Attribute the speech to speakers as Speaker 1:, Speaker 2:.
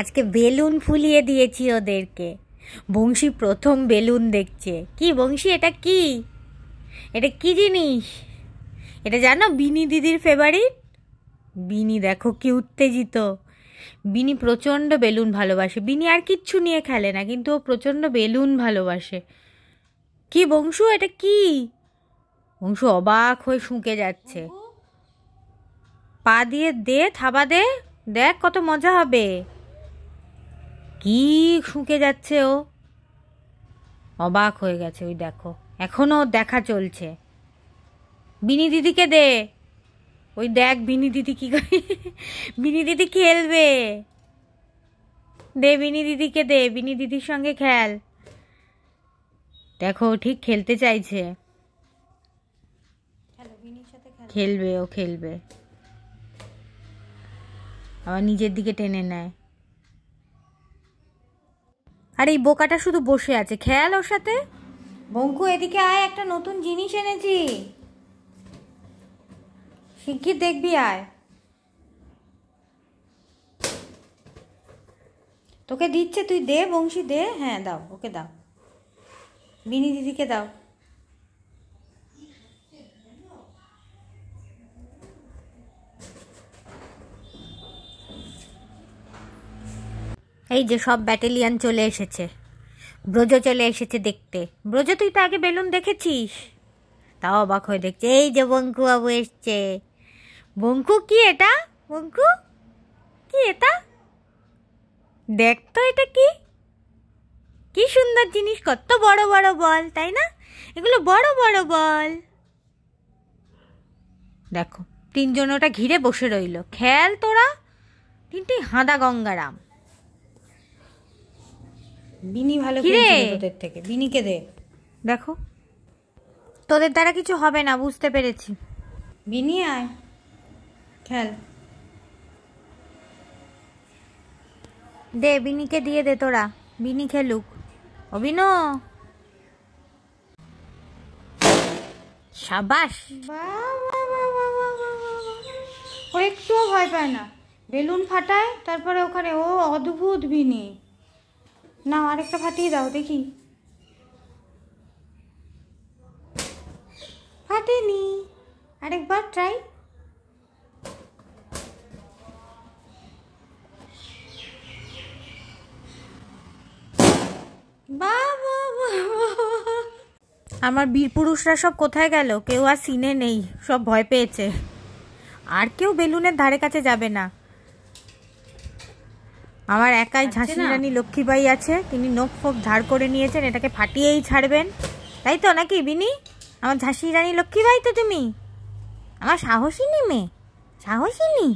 Speaker 1: আজকে বেলুন ফুলিয়ে দিয়েছি ওদেরকে। বংশী প্রথম বেলুন দেখছে। কি বংশী, এটা কি? এটা কি জিনিস? এটা জানো বিনি দিদির ফেভারিট। বিনি দেখো কি উত্তেজিত। বিনি প্রচণ্ড বেলুন ভালোবাসে। বিনি আর কিচ্ছু নিয়ে খেলে না, কিন্তু ও প্রচণ্ড বেলুন ভালোবাসে। কি বংশু, এটা কি? বংশু অবাক হয়ে শুঁকে যাচ্ছে। পা দিয়ে দে, থাবা দে, দেখ কত মজা হবে। কি শুঁকে যাচ্ছে ও, অবাক হয়ে গেছে। ওই দেখো এখনো দেখা চলছে। বিনি দিদিকে দে। ওই দেখ বিনি দিদি কি করে, বিনি দিদি খেলবে। দে বিনি দিদিকে দে, বিনি দিদির সঙ্গে খেল। দেখো ঠিক খেলতে চাইছে। খেলবে, ও খেলবে। আবার নিজের দিকে টেনে নেয়। আর এই বোকাটা শুধু বসে আছে, খেল ওর সাথে। বঙ্কু এদিকে আয়, একটা নতুন জিনিস এনেছি, শিগগির দেখবি আয়। তোকে দিচ্ছে, তুই দে বংশী দে। হ্যাঁ দাও, ওকে দাও, বিনি দিদিকে দাও। এই যে সব ব্যাটালিয়ান চলে এসেছে। ব্রজ চলে এসেছে দেখতে। ব্রজ তুই তো আগে বেলুন দেখেছিস, তাও অবাক হয়ে দেখছে। এই যে বঙ্কু বাবু এসছে। বঙ্কু কি এটা? বঙ্কু কি এটা? দেখ তো এটা কি, কি সুন্দর জিনিস, কত বড় বড় বল, তাই না? এগুলো বড় বড় বল। দেখো তিনজন ওটা ঘিরে বসে রইল। খেল তোরা, তিনটি হাঁদা গঙ্গারাম। বিনি ভালো খেলছিল তোদের থেকে, বিনিকে দে। দেখো তোদের দ্বারা কিছু হবে না, বুঝতে পেরেছি। বিনি আয় খেল, দে বিনিকে দিয়ে দে তোরা, বিনি খেলুক। অবিনো সাবাস। ও একটুও ভয় পায় না, বেলুন ফাটায়, তারপরে ওখানে ও অদ্ভুত বিনি। না আরেকটা ফাটিয়ে দাও দেখি। ফাটেনি, আরেকবার ট্রাই। আমার বীর পুরুষরা সব কোথায় গেল? কেউ আর সিনে নেই, সব ভয় পেয়েছে। আর কেউ বেলুনের ধারে কাছে যাবে না। আমার একাই ঝাঁসি রানী লক্ষ্মীবাই আছে, তিনি নখ ফোক ধার করে নিয়েছেন, এটাকে ফাটিয়েই ছাড়বেন, তাই তো নাকি বিনি? আমার ঝাঁসি রানী লক্ষ্মীবাই তো তুমি, আমার সাহসিনী মেয়ে, সাহসিনী।